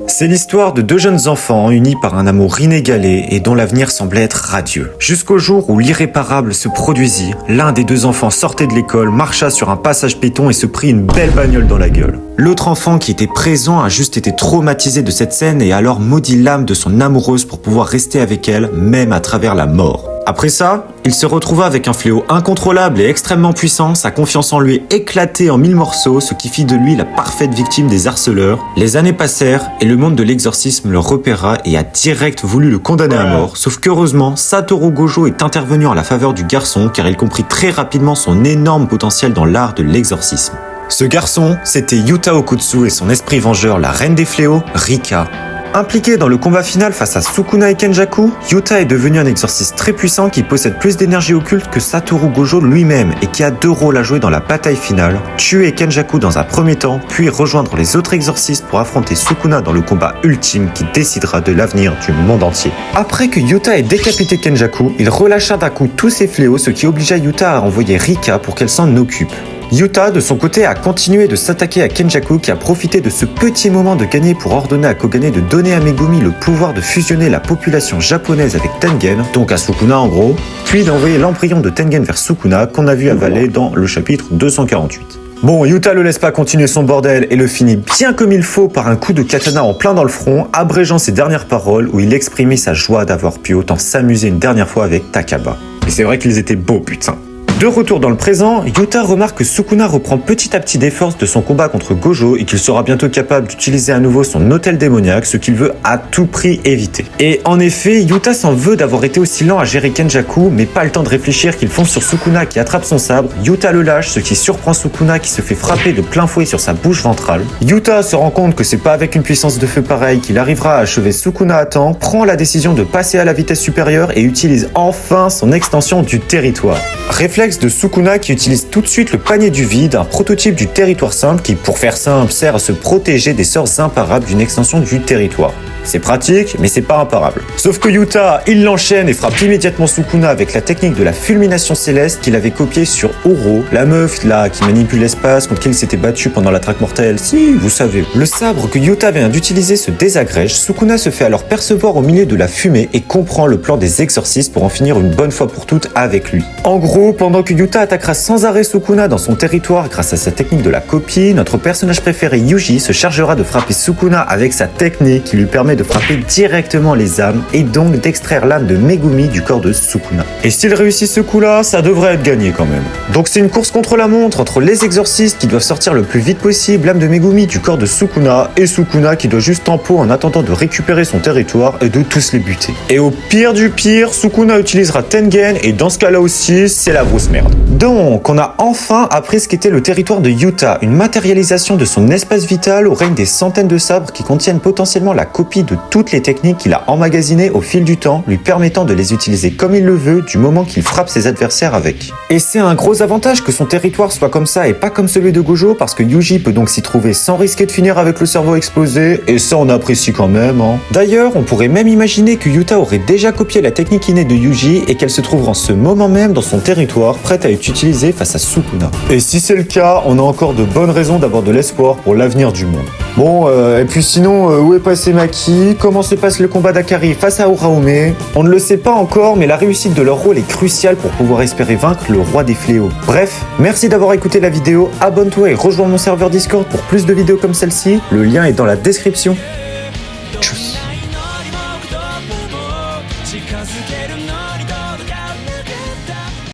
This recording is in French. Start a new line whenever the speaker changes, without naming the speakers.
C'est l'histoire de deux jeunes enfants unis par un amour inégalé et dont l'avenir semblait être radieux. Jusqu'au jour où l'irréparable se produisit, l'un des deux enfants sortait de l'école, marcha sur un passage piéton et se prit une belle bagnole dans la gueule. L'autre enfant qui était présent a juste été traumatisé de cette scène et a alors maudit l'âme de son amoureuse pour pouvoir rester avec elle, même à travers la mort. Après ça, il se retrouva avec un fléau incontrôlable et extrêmement puissant, sa confiance en lui éclatée en 1000 morceaux, ce qui fit de lui la parfaite victime des harceleurs. Les années passèrent et le monde de l'exorcisme le repéra et a direct voulu le condamner à mort, sauf qu'heureusement, Satoru Gojo est intervenu en la faveur du garçon car il comprit très rapidement son énorme potentiel dans l'art de l'exorcisme. Ce garçon, c'était Yuta Okutsu et son esprit vengeur, la reine des fléaux, Rika. Impliqué dans le combat final face à Sukuna et Kenjaku, Yuta est devenu un exorciste très puissant qui possède plus d'énergie occulte que Satoru Gojo lui-même et qui a deux rôles à jouer dans la bataille finale, tuer Kenjaku dans un premier temps, puis rejoindre les autres exorcistes pour affronter Sukuna dans le combat ultime qui décidera de l'avenir du monde entier. Après que Yuta ait décapité Kenjaku, il relâcha d'un coup tous ses fléaux, ce qui obligea Yuta à envoyer Rika pour qu'elle s'en occupe. Yuta, de son côté, a continué de s'attaquer à Kenjaku qui a profité de ce petit moment de gagner pour ordonner à Kogane de donner à Megumi le pouvoir de fusionner la population japonaise avec Tengen, donc à Sukuna en gros, puis d'envoyer l'embryon de Tengen vers Sukuna qu'on a vu avaler dans le chapitre 248. Bon, Yuta le laisse pas continuer son bordel et le finit bien comme il faut par un coup de katana en plein dans le front, abrégeant ses dernières paroles où il exprimait sa joie d'avoir pu autant s'amuser une dernière fois avec Takaba. Et c'est vrai qu'ils étaient beaux, putain. De retour dans le présent, Yuta remarque que Sukuna reprend petit à petit des forces de son combat contre Gojo et qu'il sera bientôt capable d'utiliser à nouveau son hôtel démoniaque, ce qu'il veut à tout prix éviter. Et en effet, Yuta s'en veut d'avoir été aussi lent à gérer Kenjaku, mais pas le temps de réfléchir qu'il fonce sur Sukuna qui attrape son sabre. Yuta le lâche, ce qui surprend Sukuna qui se fait frapper de plein fouet sur sa bouche ventrale. Yuta se rend compte que c'est pas avec une puissance de feu pareille qu'il arrivera à achever Sukuna à temps, prend la décision de passer à la vitesse supérieure et utilise enfin son extension du territoire. Réflexe de Sukuna qui utilise tout de suite le panier du vide, un prototype du territoire simple qui, pour faire simple, sert à se protéger des sorts imparables d'une extension du territoire. C'est pratique, mais c'est pas imparable. Sauf que Yuta, il l'enchaîne et frappe immédiatement Sukuna avec la technique de la fulmination céleste qu'il avait copiée sur Oro, la meuf là qui manipule l'espace contre qui il s'était battu pendant la traque mortelle. Si, vous savez. Le sabre que Yuta vient d'utiliser se désagrège, Sukuna se fait alors percevoir au milieu de la fumée et comprend le plan des exorcistes pour en finir une bonne fois pour toutes avec lui. En gros, pendant que Yuta attaquera sans arrêt Sukuna dans son territoire grâce à sa technique de la copie, notre personnage préféré Yuji se chargera de frapper Sukuna avec sa technique qui lui permet de frapper directement les âmes et donc d'extraire l'âme de Megumi du corps de Sukuna. Et s'il réussit ce coup-là, ça devrait être gagné quand même. Donc c'est une course contre la montre entre les exorcistes qui doivent sortir le plus vite possible l'âme de Megumi du corps de Sukuna et Sukuna qui doit juste tempo en attendant de récupérer son territoire et de tous les buter. Et au pire du pire, Sukuna utilisera Tengen et dans ce cas-là aussi, c'est la grosse merde. Donc, on a enfin appris ce qu'était le territoire de Yuta, une matérialisation de son espace vital au règne des centaines de sabres qui contiennent potentiellement la copie de toutes les techniques qu'il a emmagasinées au fil du temps, lui permettant de les utiliser comme il le veut du moment qu'il frappe ses adversaires avec. Et c'est un gros avantage que son territoire soit comme ça et pas comme celui de Gojo parce que Yuji peut donc s'y trouver sans risquer de finir avec le cerveau explosé et ça on apprécie quand même. D'ailleurs, on pourrait même imaginer que Yuta aurait déjà copié la technique innée de Yuji et qu'elle se trouve en ce moment même dans son territoire prête à être utilisée face à Sukuna. Et si c'est le cas, on a encore de bonnes raisons d'avoir de l'espoir pour l'avenir du monde. Bon, et puis sinon, où est passé Maki? Comment se passe le combat d'Akari face à Oraume? On ne le sait pas encore, mais la réussite de leur rôle est cruciale pour pouvoir espérer vaincre le roi des fléaux. Bref, merci d'avoir écouté la vidéo, abonne-toi et rejoins mon serveur Discord pour plus de vidéos comme celle-ci, le lien est dans la description. Tchuss.